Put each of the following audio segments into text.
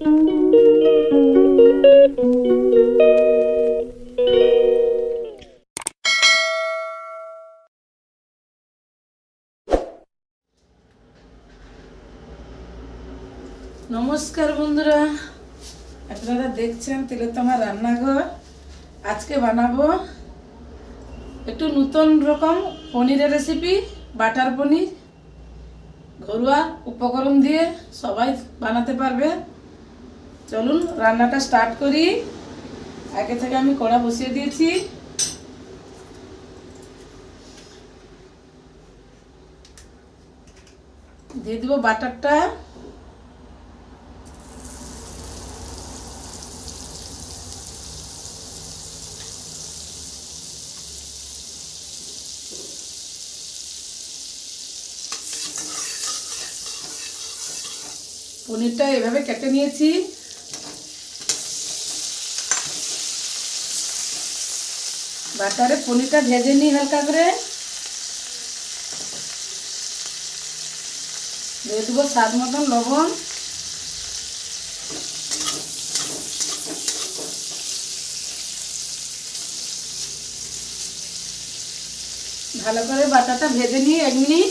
নমস্কার বন্ধুরা, আপনারা দেখছেন তিলোত্তমা রান্নাঘর। আজকে বানাবো একটু নতুন রকম পনিরের রেসিপি, বাটার পনির। ঘরোয়া উপকরণ দিয়ে সবাই বানাতে পারবে। চলুন রান্নাটা স্টার্ট করি। আগে থেকে আমি কড়া বসিয়ে দিয়েছি। দিয়ে দিব বাটারটা। পনিরটা এভাবে কেটে নিয়েছি। বাটারে পনিরটা ভেজে নিই হালকা করে। দিয়ে দেবো স্বাদ মতন লবণ। ভালো করে বাটারটা ভেজে নিই 1 মিনিট।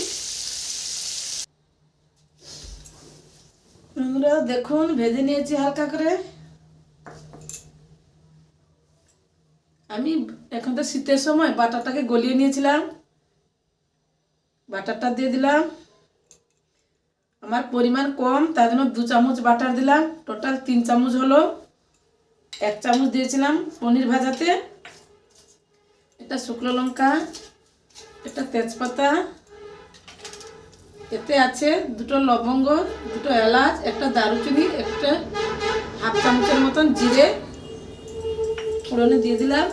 বন্ধুরা দেখুন, ভেজে নিয়েছি হালকা করে। আমি এখন তো শীতের সময় বাটারটাকে গলিয়ে নিয়েছিলাম। বাটারটা দিয়ে দিলাম। আমার পরিমাণ কম, তার জন্য 2 চামচ বাটার দিলাম। টোটাল 3 চামচ হলো। 1 চামচ দিয়েছিলাম পনির ভাজাতে। এটা শুকনো লঙ্কা, এটা তেজপাতা, এতে আছে 2টো লবঙ্গ, 2টো এলাচ, একটা দারুচিনি, একটা হাফ চামচের মতন জিরে ফোড়নে দিয়ে দিলাম।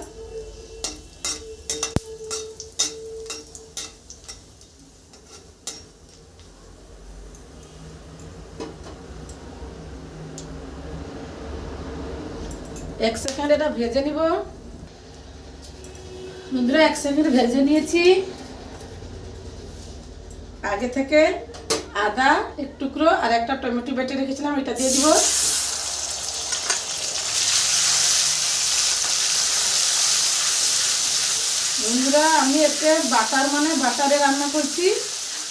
এক সেকেন্ড এটা ভেজে নিব। বন্ধুরা 1 সেকেন্ড ভেজে নিয়েছি। আগে থেকে আদা এক টুকরো আর একটা টমেটো বেটে রেখেছিলাম, এটা দিয়ে দিব। বন্ধুরা আমি এতে বাটারে রান্না করছি,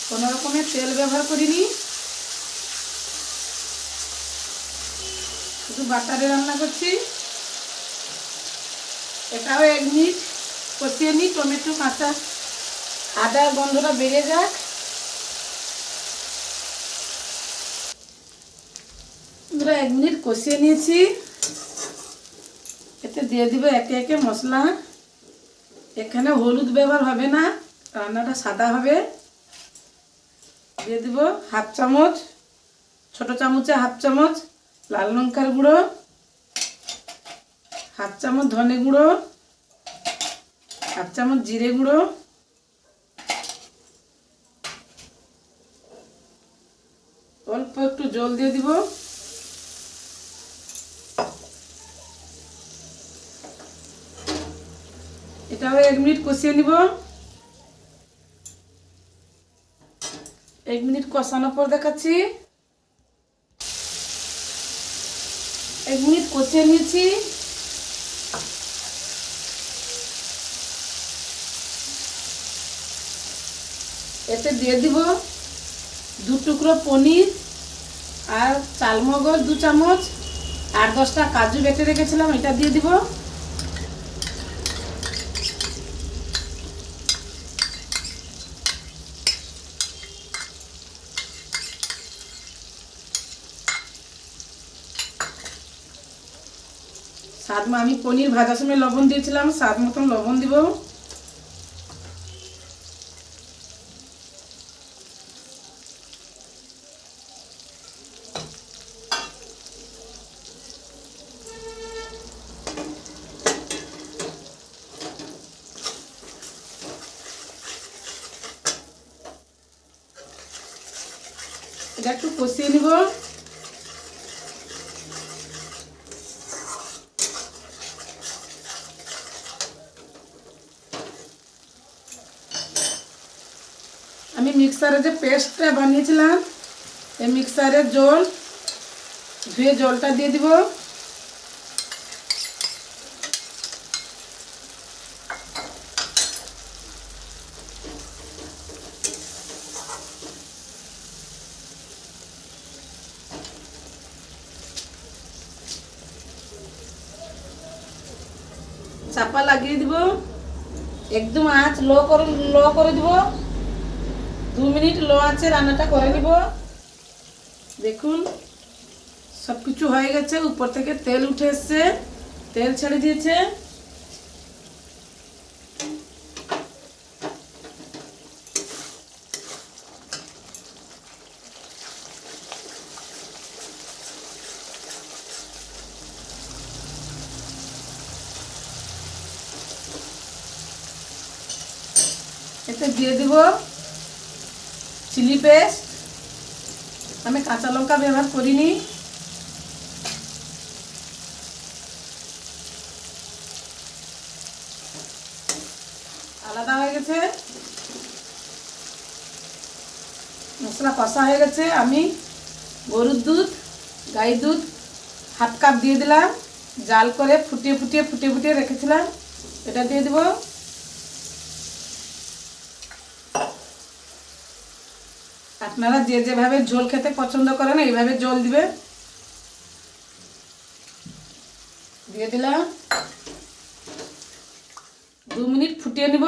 কোনো রকমের তেল ব্যবহার করিনি, শুধু বাটারে রান্না করছি। এটাও 1 মিনিট কষিয়ে নিই। টমেটো কাঁচা আদার গন্ধটা বেড়ে যাক। বন্ধুরা 1 মিনিট কষিয়ে নিয়েছি। এতে দিয়ে দিব একে একে মশলা। এখানে হলুদ ব্যবহার হবে না, রান্নাটা সাদা হবে। দিয়ে দিব হাফ চামচ, ছোট চামচে হাফ চামচ লাল লঙ্কার গুঁড়ো, হাফ চামচ ধনে গুঁড়ো, হাফ চামচ জিরে গুঁড়ো, অল্প একটু জল দিয়ে দিব। এটাও 1 মিনিট কষিয়ে নিব। 1 মিনিট কষানোর পর দেখাচ্ছি। 1 মিনিট কষিয়ে নিয়েছি। এতে দিয়ে দিব 2 টুকরো পনির আর চালমগজ 2 চামচ আর 10টা কাজু বেটে রেখেছিলাম, এটা দিয়ে দিব। আমি পনির ভাজার সময় লবণ দিয়েছিলাম, স্বাদ মতন লবণ দিব। এটা একটু কষিয়ে নিব। আমি মিক্সারে যে পেস্টটা বানিয়েছিলাম, এই মিক্সারের জল ধুয়ে জলটা দিয়ে দিব। চাপা লাগিয়ে দিব, একদম আঁচ লো করে দিব। 2 মিনিট লো আঁচে রান্নাটা করে নিব। দেখুন সব কিছু হয়ে গেছে, উপর থেকে তেল উঠে এসছে, তেল ছেড়ে দিয়েছে। এতে দিয়ে দিব চিলি পেস্ট। আমি কাঁচা লঙ্কা ব্যবহার করিনি। আলাদা হয়ে গেছে, মশলা কষা হয়ে গেছে। আমি গরুর দুধ, গাই দুধ 1/2 কাপ দিয়ে দিলাম। জাল করে ফুটিয়ে রেখেছিলাম, এটা দিয়ে দিব। আপনারা যে যেভাবে ঝোল খেতে পছন্দ করেন এইভাবে ঝোল দিবে। দিয়ে দিলাম, 2 মিনিট ফুটিয়ে নিব।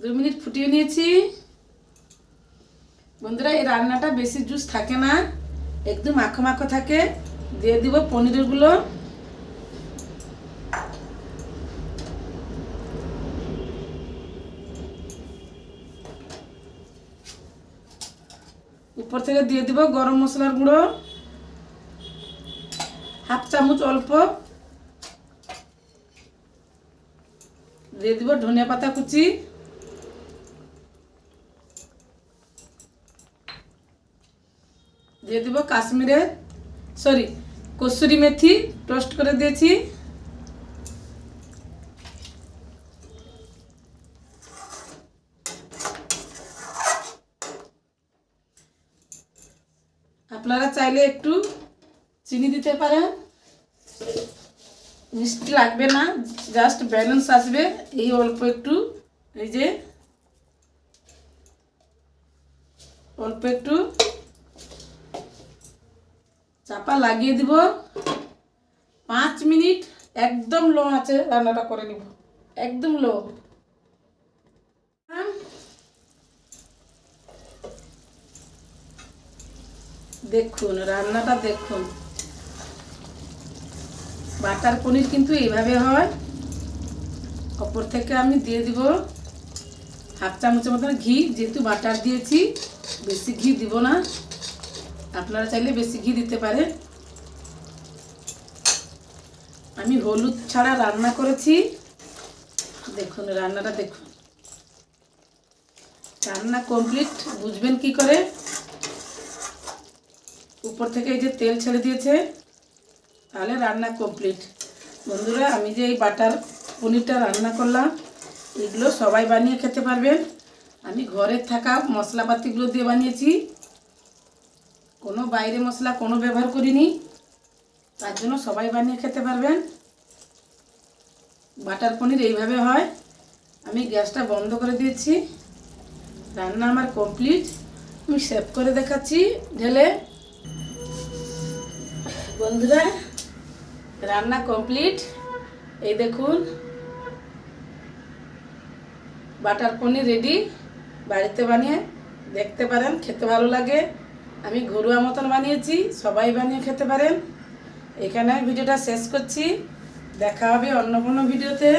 2 মিনিট ফুটিয়ে নিয়েছি। বন্ধুরা এই রান্নাটা বেশি জুস থাকে না, একদম মাখো মাখো থাকে। দিয়ে দিব পনিরের গুলো। উপর থেকে দিয়ে দিব গরম মশলার গুঁড়ো 1/2 চামচ অল্প। দিয়ে দিব ধনিয়া পাতা কুচি। দিয়ে দিব কসুরি মেথি টোস্ট করে দিয়েছি। আপনারা চাইলে একটু চিনি দিতে পারেন, মিষ্টি লাগবে না, জাস্ট ব্যালেন্স আসবে। এই অল্প একটু, এই যে অল্প একটু চাপা লাগিয়ে দিব। 5 মিনিট একদম লো আছে রান্নাটা করে নিব, একদম লো। দেখুন রান্নাটা দেখুন, বাটার পনির কিন্তু এইভাবে হয়। ওপর থেকে আমি দিয়ে দিব 1/2 চামচের মতন ঘি, যেহেতু বাটার দিয়েছি বেশি ঘি দিব না, আপনারা চাইলে বেশি ঘি দিতে পারেন। আমি হলুদ ছাড়া রান্না করেছি। দেখুন রান্নাটা দেখুন, রান্না কমপ্লিট বুঝবেন কি করে। উপর থেকে এই যে তেল ছেড়ে দিয়েছে, তাহলে রান্না কমপ্লিট। বন্ধুরা আমি যে এই বাটার পনিরটা রান্না করলাম, এগুলো সবাই বানিয়ে খেতে পারবেন। আমি ঘরে থাকা মশলাপাতিগুলো দিয়ে বানিয়েছি, কোনো বাইরে মশলা কোনো ব্যবহার করিনি, তার জন্য সবাই বানিয়ে খেতে পারবেন। বাটার পনির এইভাবে হয়। আমি গ্যাসটা বন্ধ করে দিয়েছি, রান্না আমার কমপ্লিট। আমি সেভ করে দেখাচ্ছি ঢেলে। বন্ধুরা রান্না কমপ্লিট, এই দেখুন বাটার পনির রেডি। বাড়িতে বানিয়ে দেখতে পারেন, খেতে ভালো লাগে। আমি ঘরোয়া মতন বানিয়েছি, সবাই বানিয়ে খেতে পারেন। এখানে ভিডিওটা শেষ করছি, দেখা হবে অন্য কোনো ভিডিওতে।